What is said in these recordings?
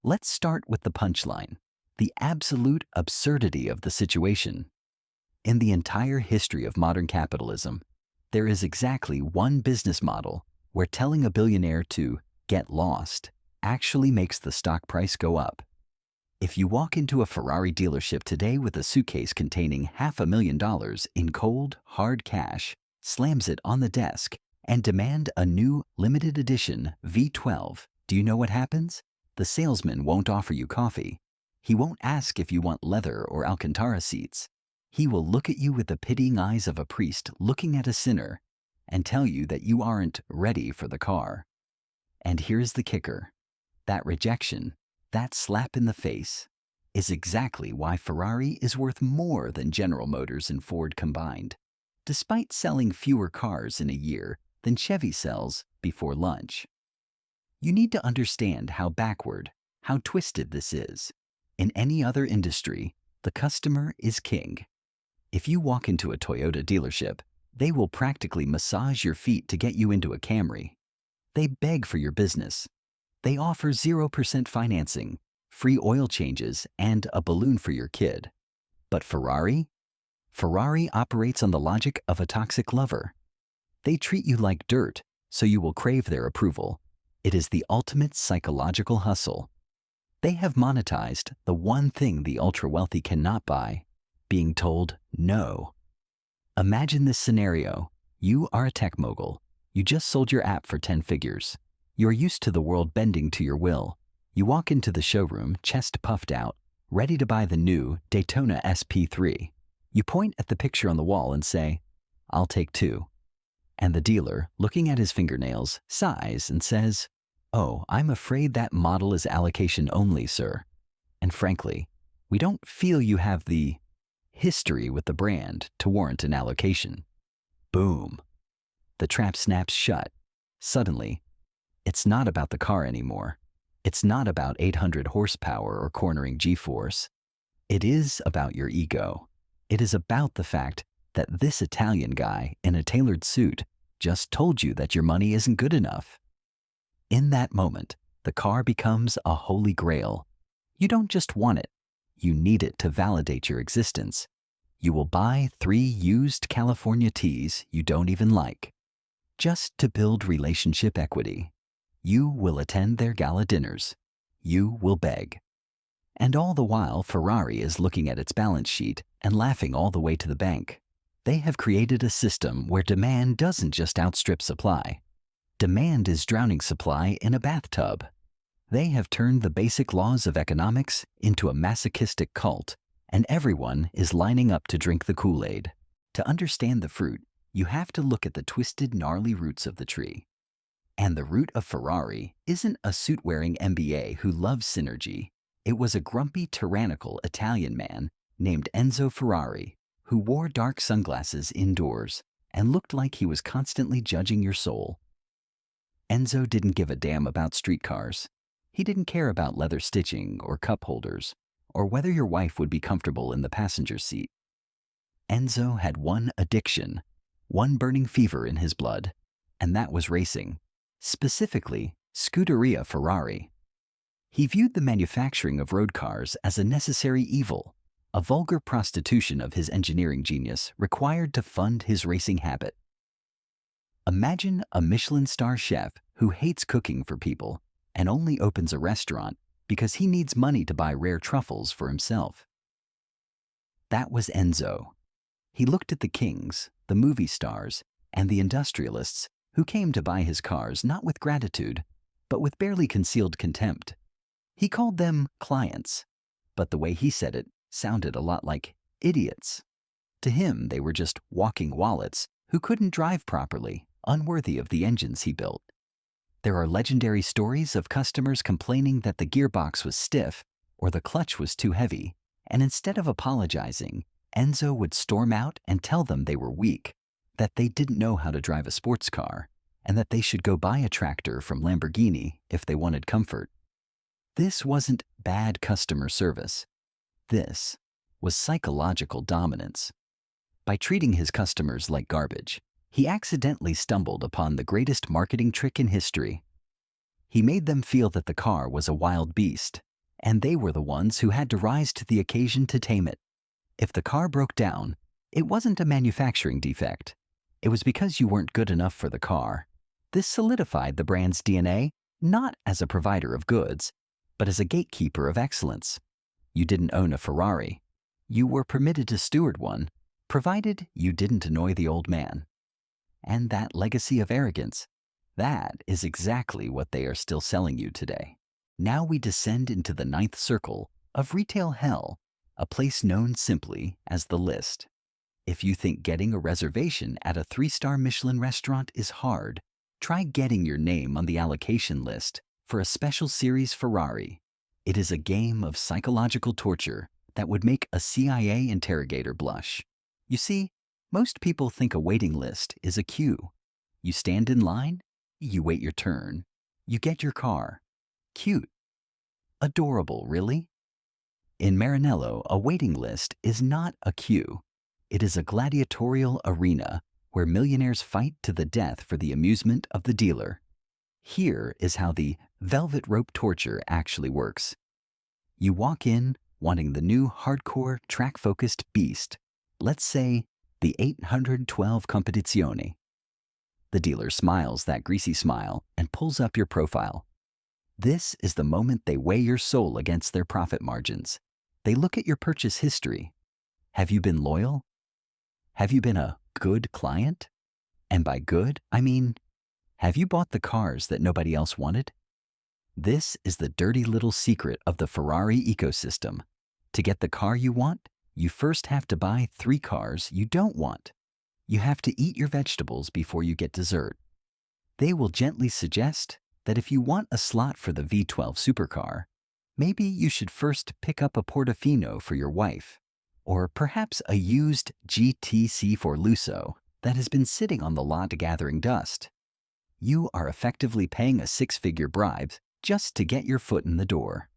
Let's start with the punchline, the absolute absurdity of the situation. In the entire history of modern capitalism, there is exactly one business model where telling a billionaire to get lost actually makes the stock price go up. If you walk into a Ferrari dealership today with a suitcase containing $500,000 in cold, hard cash, slams it on the desk, and demand a new limited edition V12, do you know what happens? The salesman won't offer you coffee. He won't ask if you want leather or Alcantara seats. He will look at you with the pitying eyes of a priest looking at a sinner and tell you that you aren't ready for the car. And here's the kicker. That rejection, that slap in the face, is exactly why Ferrari is worth more than General Motors and Ford combined, despite selling fewer cars in a year than Chevy sells before lunch. You need to understand how backward, how twisted this is. In any other industry, the customer is king. If you walk into a Toyota dealership, they will practically massage your feet to get you into a Camry. They beg for your business. They offer 0% financing, free oil changes, and a balloon for your kid. But Ferrari? Ferrari operates on the logic of a toxic lover. They treat you like dirt, so you will crave their approval. It is the ultimate psychological hustle. They have monetized the one thing the ultra-wealthy cannot buy, being told no. Imagine this scenario. You are a tech mogul. You just sold your app for 10 figures. You're used to the world bending to your will. You walk into the showroom, chest puffed out, ready to buy the new Daytona SP3. You point at the picture on the wall and say, "I'll take two." And the dealer, looking at his fingernails, sighs and says, "Oh, I'm afraid that model is allocation only, sir. And frankly, we don't feel you have the history with the brand to warrant an allocation." Boom. The trap snaps shut. Suddenly, it's not about the car anymore. It's not about 800 horsepower or cornering G-force. It is about your ego. It is about the fact that this Italian guy in a tailored suit just told you that your money isn't good enough. In that moment, the car becomes a holy grail. You don't just want it. You need it to validate your existence. You will buy 3 used California teas you don't even like, just to build relationship equity. You will attend their gala dinners. You will beg. And all the while, Ferrari is looking at its balance sheet and laughing all the way to the bank. They have created a system where demand doesn't just outstrip supply. Demand is drowning supply in a bathtub. They have turned the basic laws of economics into a masochistic cult, and everyone is lining up to drink the Kool-Aid. To understand the fruit, you have to look at the twisted, gnarly roots of the tree. And the root of Ferrari isn't a suit-wearing MBA who loves synergy. It was a grumpy, tyrannical Italian man named Enzo Ferrari who wore dark sunglasses indoors and looked like he was constantly judging your soul. Enzo didn't give a damn about streetcars. He didn't care about leather stitching or cup holders, or whether your wife would be comfortable in the passenger seat. Enzo had one addiction, one burning fever in his blood, and that was racing. Specifically, Scuderia Ferrari. He viewed the manufacturing of road cars as a necessary evil, a vulgar prostitution of his engineering genius required to fund his racing habit. Imagine a Michelin star chef who hates cooking for people and only opens a restaurant because he needs money to buy rare truffles for himself. That was Enzo. He looked at the kings, the movie stars, and the industrialists who came to buy his cars not with gratitude, but with barely concealed contempt. He called them clients, but the way he said it sounded a lot like idiots. To him, they were just walking wallets who couldn't drive properly, unworthy of the engines he built. There are legendary stories of customers complaining that the gearbox was stiff or the clutch was too heavy, and instead of apologizing, Enzo would storm out and tell them they were weak, that they didn't know how to drive a sports car, and that they should go buy a tractor from Lamborghini if they wanted comfort. This wasn't bad customer service. This was psychological dominance. By treating his customers like garbage, he accidentally stumbled upon the greatest marketing trick in history. He made them feel that the car was a wild beast, and they were the ones who had to rise to the occasion to tame it. If the car broke down, it wasn't a manufacturing defect. It was because you weren't good enough for the car. This solidified the brand's DNA, not as a provider of goods, but as a gatekeeper of excellence. You didn't own a Ferrari. You were permitted to steward one, provided you didn't annoy the old man. And that legacy of arrogance, that is exactly what they are still selling you today. Now we descend into the ninth circle of retail hell, a place known simply as the list. If you think getting a reservation at a 3-star Michelin restaurant is hard, try getting your name on the allocation list for a special series Ferrari. It is a game of psychological torture that would make a CIA interrogator blush. You see, most people think a waiting list is a queue. You stand in line, you wait your turn, you get your car. Cute. Adorable, really? In Maranello, a waiting list is not a queue. It is a gladiatorial arena where millionaires fight to the death for the amusement of the dealer. Here is how the velvet rope torture actually works. You walk in wanting the new hardcore track-focused beast, let's say the 812 Competizione. The dealer smiles that greasy smile and pulls up your profile. This is the moment they weigh your soul against their profit margins. They look at your purchase history. Have you been loyal? Have you been a good client? And by good, I mean, have you bought the cars that nobody else wanted? This is the dirty little secret of the Ferrari ecosystem. To get the car you want, you first have to buy 3 cars you don't want. You have to eat your vegetables before you get dessert. They will gently suggest that if you want a slot for the V12 supercar, maybe you should first pick up a Portofino for your wife, or perhaps a used GTC for Lusso that has been sitting on the lot gathering dust. You are effectively paying a 6-figure bribe just to get your foot in the door.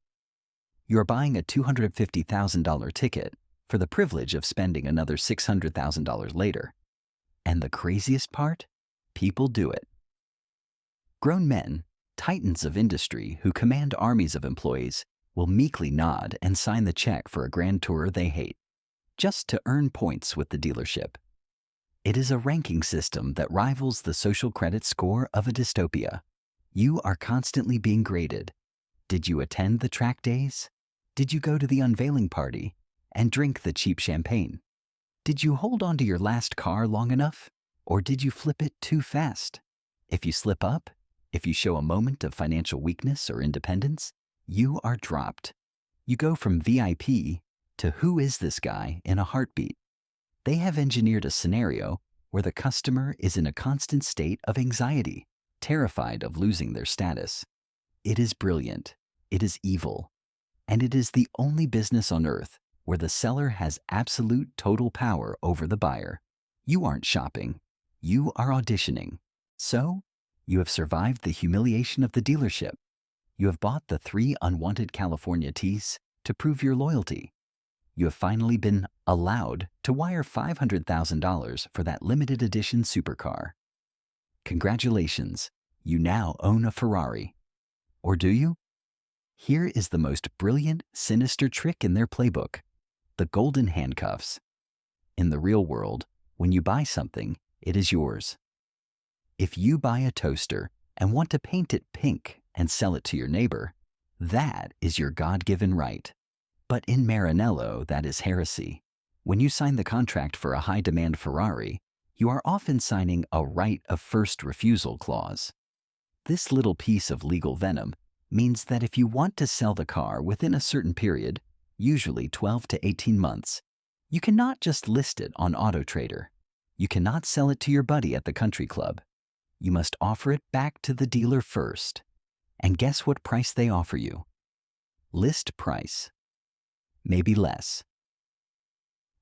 You're buying a $250,000 ticket for the privilege of spending another $600,000 later. And the craziest part? People do it. Grown men, titans of industry who command armies of employees, will meekly nod and sign the check for a grand tour they hate, just to earn points with the dealership. It is a ranking system that rivals the social credit score of a dystopia. You are constantly being graded. Did you attend the track days? Did you go to the unveiling party and drink the cheap champagne? Did you hold on to your last car long enough? Or did you flip it too fast? If you slip up, if you show a moment of financial weakness or independence, you are dropped. You go from VIP to who is this guy in a heartbeat. They have engineered a scenario where the customer is in a constant state of anxiety, terrified of losing their status. It is brilliant, it is evil, and it is the only business on earth where the seller has absolute total power over the buyer. You aren't shopping, you are auditioning. So, you have survived the humiliation of the dealership. You have bought the 3 unwanted California teas to prove your loyalty. You have finally been allowed to wire $500,000 for that limited edition supercar. Congratulations, you now own a Ferrari. Or do you? Here is the most brilliant, sinister trick in their playbook: the golden handcuffs. In the real world, when you buy something, it is yours. If you buy a toaster and want to paint it pink and sell it to your neighbor, that is your God-given right. But in Maranello, that is heresy. When you sign the contract for a high-demand Ferrari, you are often signing a right of first refusal clause. This little piece of legal venom means that if you want to sell the car within a certain period, usually 12 to 18 months, you cannot just list it on AutoTrader. You cannot sell it to your buddy at the country club. You must offer it back to the dealer first. And guess what price they offer you? List price. Maybe less.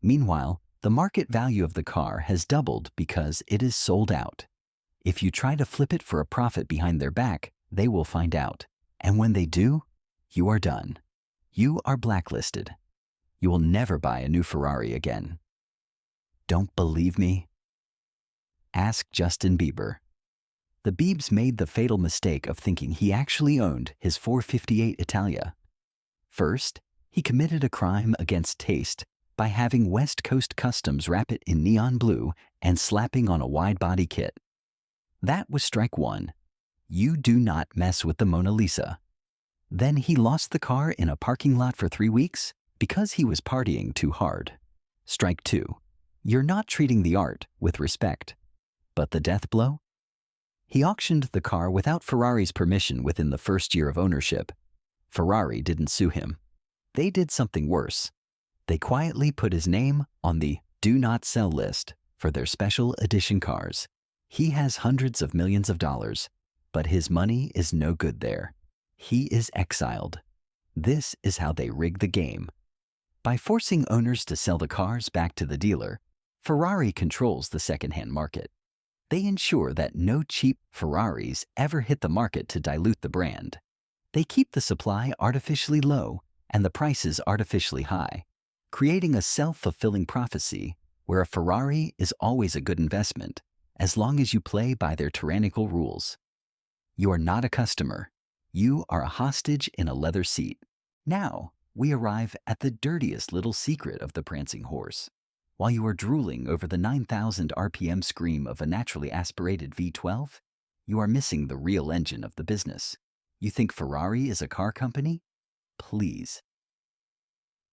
Meanwhile, the market value of the car has doubled because it is sold out. If you try to flip it for a profit behind their back, they will find out. And when they do, you are done. You are blacklisted. You will never buy a new Ferrari again. Don't believe me? Ask Justin Bieber. The Biebs made the fatal mistake of thinking he actually owned his 458 Italia. First, he committed a crime against taste by having West Coast Customs wrap it in neon blue and slapping on a wide-body kit. That was strike one. You do not mess with the Mona Lisa. Then he lost the car in a parking lot for 3 weeks because he was partying too hard. Strike two. You're not treating the art with respect. But the death blow? He auctioned the car without Ferrari's permission within the first year of ownership. Ferrari didn't sue him. They did something worse. They quietly put his name on the do not sell list for their special edition cars. He has hundreds of millions of dollars, but his money is no good there. He is exiled. This is how they rig the game. By forcing owners to sell the cars back to the dealer, Ferrari controls the secondhand market. They ensure that no cheap Ferraris ever hit the market to dilute the brand. They keep the supply artificially low and the prices artificially high, creating a self-fulfilling prophecy where a Ferrari is always a good investment as long as you play by their tyrannical rules. You are not a customer. You are a hostage in a leather seat. Now, we arrive at the dirtiest little secret of the prancing horse. While you are drooling over the 9,000 RPM scream of a naturally aspirated V12, you are missing the real engine of the business. You think Ferrari is a car company? Please.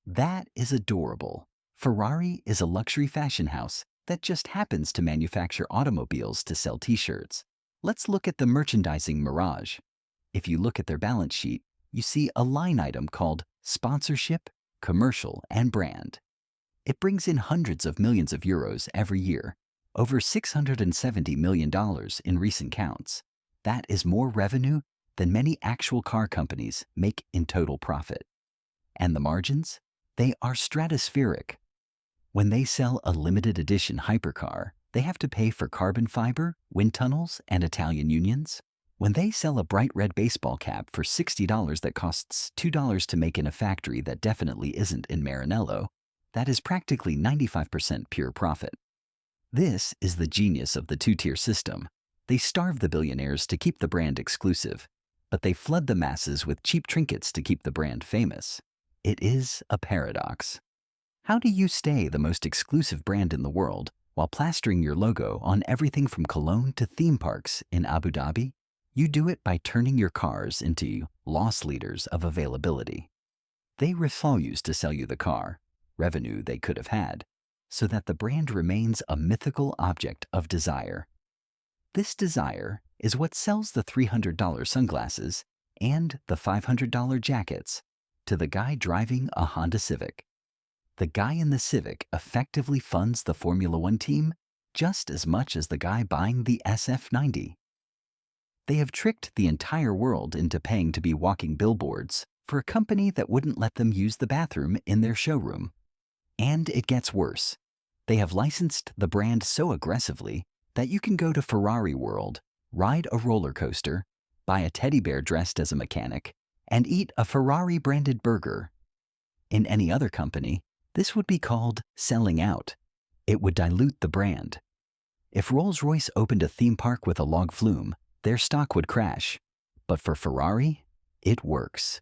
That is adorable. Ferrari is a luxury fashion house that just happens to manufacture automobiles to sell t-shirts. Let's look at the merchandising mirage. If you look at their balance sheet, you see a line item called sponsorship, commercial, and brand. It brings in hundreds of millions of euros every year, over $670 million in recent counts. That is more revenue than many actual car companies make in total profit. And the margins? They are stratospheric. When they sell a limited edition hypercar, they have to pay for carbon fiber, wind tunnels, and Italian unions. When they sell a bright red baseball cap for $60 that costs $2 to make in a factory that definitely isn't in Maranello, that is practically 95% pure profit. This is the genius of the two-tier system. They starve the billionaires to keep the brand exclusive, but they flood the masses with cheap trinkets to keep the brand famous. It is a paradox. How do you stay the most exclusive brand in the world while plastering your logo on everything from cologne to theme parks in Abu Dhabi? You do it by turning your cars into loss leaders of availability. They refuse to sell you the car, revenue they could have had, so that the brand remains a mythical object of desire. This desire is what sells the $300 sunglasses and the $500 jackets to the guy driving a Honda Civic. The guy in the Civic effectively funds the Formula One team just as much as the guy buying the SF90. They have tricked the entire world into paying to be walking billboards for a company that wouldn't let them use the bathroom in their showroom. And it gets worse. They have licensed the brand so aggressively that you can go to Ferrari World, ride a roller coaster, buy a teddy bear dressed as a mechanic, and eat a Ferrari-branded burger. In any other company, this would be called selling out. It would dilute the brand. If Rolls-Royce opened a theme park with a log flume, their stock would crash. But for Ferrari, it works.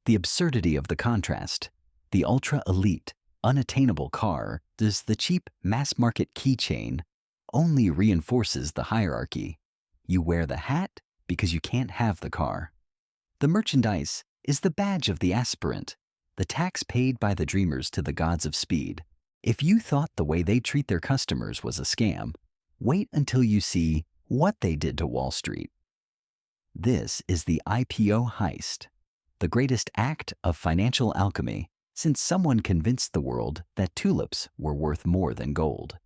The absurdity of the contrast, the ultra-elite, unattainable car does the cheap mass-market keychain only reinforces the hierarchy. You wear the hat because you can't have the car. The merchandise is the badge of the aspirant, the tax paid by the dreamers to the gods of speed. If you thought the way they treat their customers was a scam, wait until you see what they did to Wall Street. This is the IPO heist, the greatest act of financial alchemy since someone convinced the world that tulips were worth more than gold.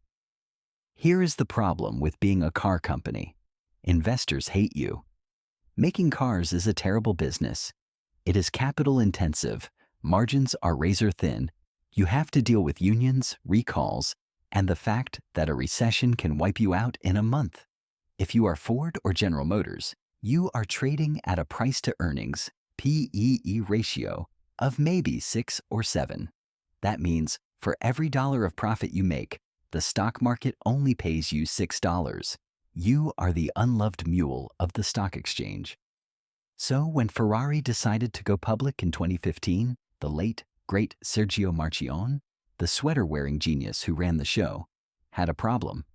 Here is the problem with being a car company. Investors hate you. Making cars is a terrible business. It is capital intensive, margins are razor thin, you have to deal with unions, recalls, and the fact that a recession can wipe you out in a month. If you are Ford or General Motors, you are trading at a price-to-earnings, PEE ratio, of maybe 6 or 7. That means for every dollar of profit you make, the stock market only pays you $6. You are the unloved mule of the stock exchange. So when Ferrari decided to go public in 2015, the late, great Sergio Marchionne, the sweater-wearing genius who ran the show, had a problem.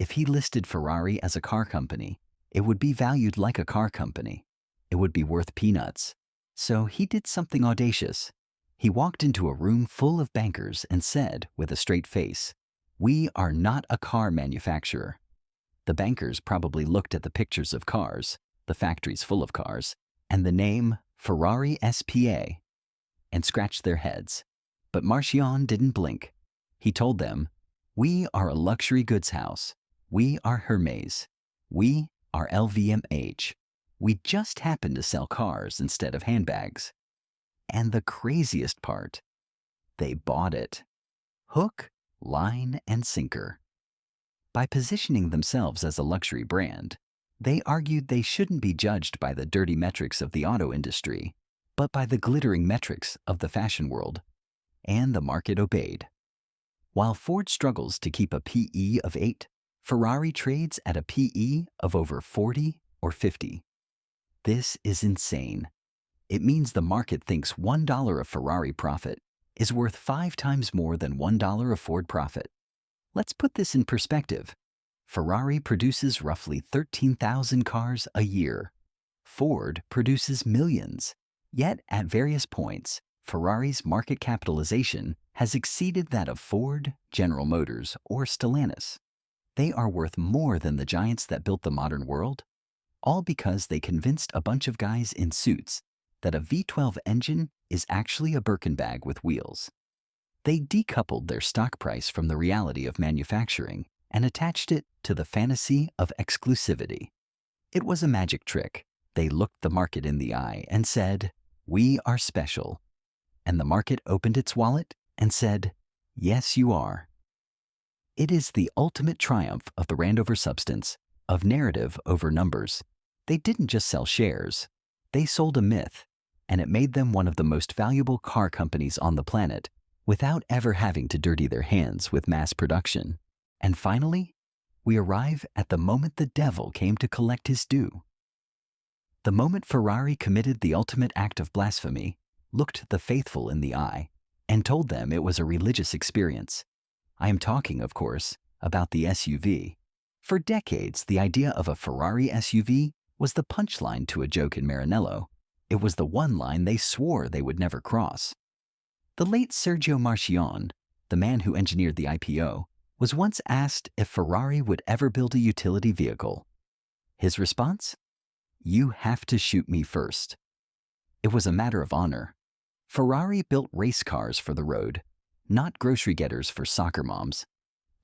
If he listed Ferrari as a car company, it would be valued like a car company. It would be worth peanuts. So he did something audacious. He walked into a room full of bankers and said, with a straight face, "We are not a car manufacturer." The bankers probably looked at the pictures of cars, the factories full of cars, and the name Ferrari SPA, and scratched their heads. But Marchionne didn't blink. He told them, "We are a luxury goods house. We are Hermes. We are LVMH. We just happen to sell cars instead of handbags." And the craziest part, they bought it. Hook, line, and sinker. By positioning themselves as a luxury brand, they argued they shouldn't be judged by the dirty metrics of the auto industry, but by the glittering metrics of the fashion world. And the market obeyed. While Ford struggles to keep a PE of 8, Ferrari trades at a PE of over 40 or 50. This is insane. It means the market thinks $1 of Ferrari profit is worth 5 times more than $1 of Ford profit. Let's put this in perspective. Ferrari produces roughly 13,000 cars a year. Ford produces millions. Yet, at various points, Ferrari's market capitalization has exceeded that of Ford, General Motors, or Stellantis. They are worth more than the giants that built the modern world, all because they convinced a bunch of guys in suits that a V12 engine is actually a Birkin bag with wheels. They decoupled their stock price from the reality of manufacturing and attached it to the fantasy of exclusivity. It was a magic trick. They looked the market in the eye and said, "We are special." And the market opened its wallet and said, "Yes, you are." It is the ultimate triumph of the rand over substance, of narrative over numbers. They didn't just sell shares. They sold a myth, and it made them one of the most valuable car companies on the planet without ever having to dirty their hands with mass production. And finally, we arrive at the moment the devil came to collect his due. The moment Ferrari committed the ultimate act of blasphemy, looked the faithful in the eye, and told them it was a religious experience. I am talking, of course, about the SUV. For decades, the idea of a Ferrari SUV was the punchline to a joke in Maranello. It was the one line they swore they would never cross. The late Sergio Marchionne, the man who engineered the IPO, was once asked if Ferrari would ever build a utility vehicle. His response? "You have to shoot me first." It was a matter of honor. Ferrari built race cars for the road, not grocery getters for soccer moms.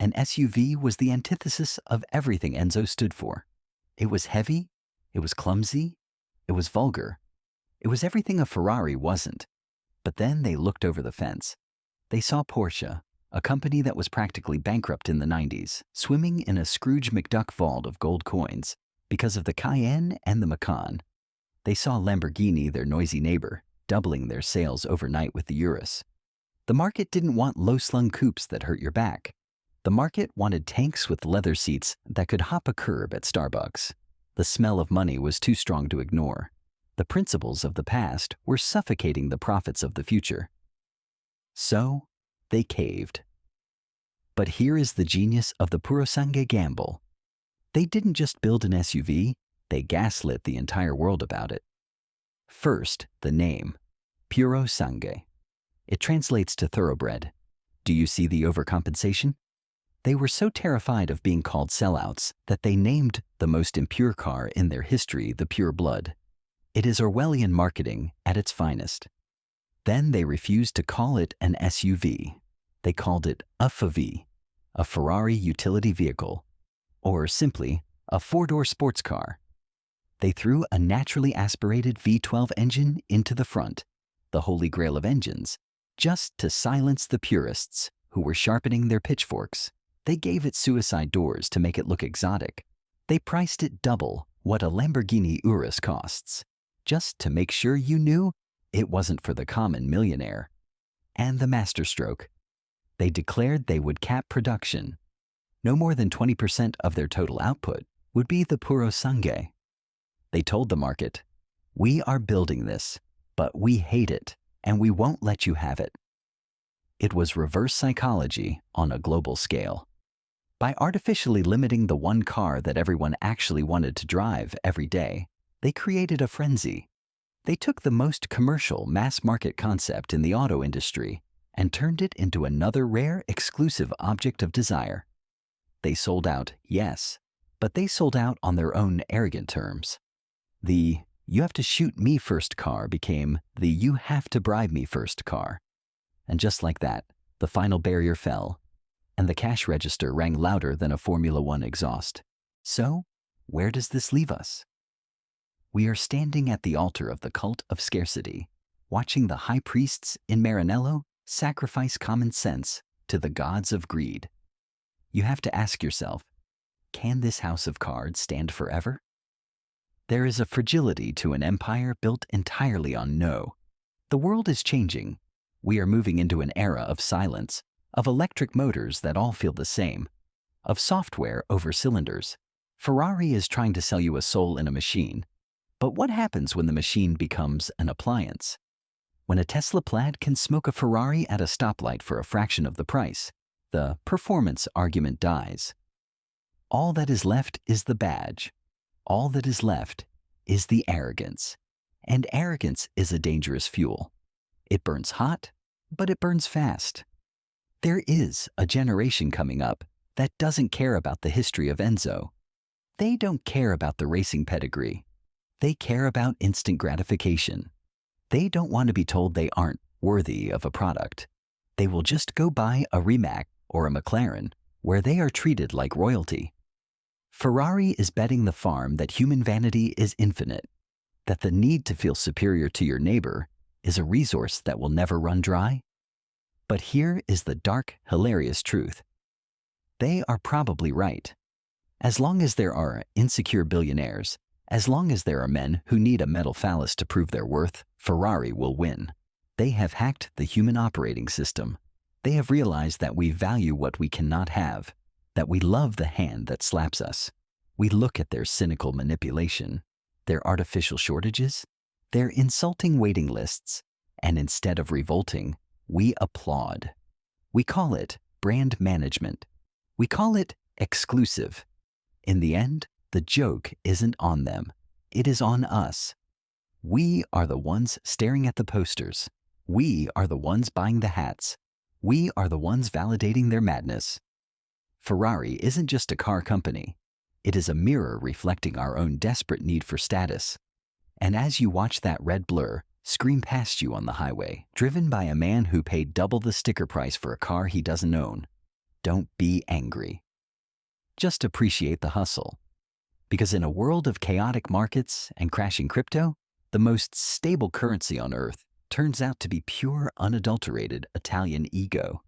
An SUV was the antithesis of everything Enzo stood for. It was heavy, it was clumsy, it was vulgar. It was everything a Ferrari wasn't. But then they looked over the fence. They saw Porsche, a company that was practically bankrupt in the 90s, swimming in a Scrooge McDuck vault of gold coins because of the Cayenne and the Macan. They saw Lamborghini, their noisy neighbor, doubling their sales overnight with the Urus. The market didn't want low-slung coupes that hurt your back. The market wanted tanks with leather seats that could hop a curb at Starbucks. The smell of money was too strong to ignore. The principles of the past were suffocating the profits of the future. So, they caved. But here is the genius of the Purosangue gamble. They didn't just build an SUV, they gaslit the entire world about it. First, the name, Purosangue. It translates to thoroughbred. Do you see the overcompensation? They were so terrified of being called sellouts that they named the most impure car in their history the Pure Blood. It is Orwellian marketing at its finest. Then they refused to call it an SUV. They called it a FV, a Ferrari utility vehicle, or simply a four-door sports car. They threw a naturally aspirated V12 engine into the front, the holy grail of engines, just to silence the purists who were sharpening their pitchforks. They gave it suicide doors to make it look exotic. They priced it double what a Lamborghini Urus costs, just to make sure you knew it wasn't for the common millionaire. And the masterstroke. They declared they would cap production. No more than 20% of their total output would be the Purosangue. They told the market, We are building this, but we hate it, and we won't let you have it. It was reverse psychology on a global scale. By artificially limiting the one car that everyone actually wanted to drive every day, they created a frenzy. They took the most commercial, mass-market concept in the auto industry and turned it into another rare, exclusive object of desire. They sold out, yes, but they sold out on their own arrogant terms. The "you have to shoot me first" car became the "you have to bribe me first" car. And just like that, the final barrier fell, and the cash register rang louder than a Formula One exhaust. So, where does this leave us? We are standing at the altar of the cult of scarcity, watching the high priests in Maranello sacrifice common sense to the gods of greed. You have to ask yourself, can this house of cards stand forever? There is a fragility to an empire built entirely on no. The world is changing. We are moving into an era of silence, of electric motors that all feel the same, of software over cylinders. Ferrari is trying to sell you a soul in a machine. But what happens when the machine becomes an appliance? When a Tesla Plaid can smoke a Ferrari at a stoplight for a fraction of the price, the performance argument dies. All that is left is the badge. All that is left is the arrogance. And arrogance is a dangerous fuel. It burns hot, but it burns fast. There is a generation coming up that doesn't care about the history of Enzo. They don't care about the racing pedigree. They care about instant gratification. They don't want to be told they aren't worthy of a product. They will just go buy a Rimac or a McLaren where they are treated like royalty. Ferrari is betting the farm that human vanity is infinite, that the need to feel superior to your neighbor is a resource that will never run dry. But here is the dark, hilarious truth. They are probably right. As long as there are insecure billionaires, as long as there are men who need a metal phallus to prove their worth, Ferrari will win. They have hacked the human operating system. They have realized that we value what we cannot have, that we love the hand that slaps us. We look at their cynical manipulation, their artificial shortages, their insulting waiting lists, and instead of revolting, we applaud. We call it brand management. We call it exclusive. In the end, the joke isn't on them. It is on us. We are the ones staring at the posters. We are the ones buying the hats. We are the ones validating their madness. Ferrari isn't just a car company. It is a mirror reflecting our own desperate need for status. And as you watch that red blur scream past you on the highway, driven by a man who paid double the sticker price for a car he doesn't own, don't be angry. Just appreciate the hustle. Because in a world of chaotic markets and crashing crypto, the most stable currency on earth turns out to be pure, unadulterated Italian ego.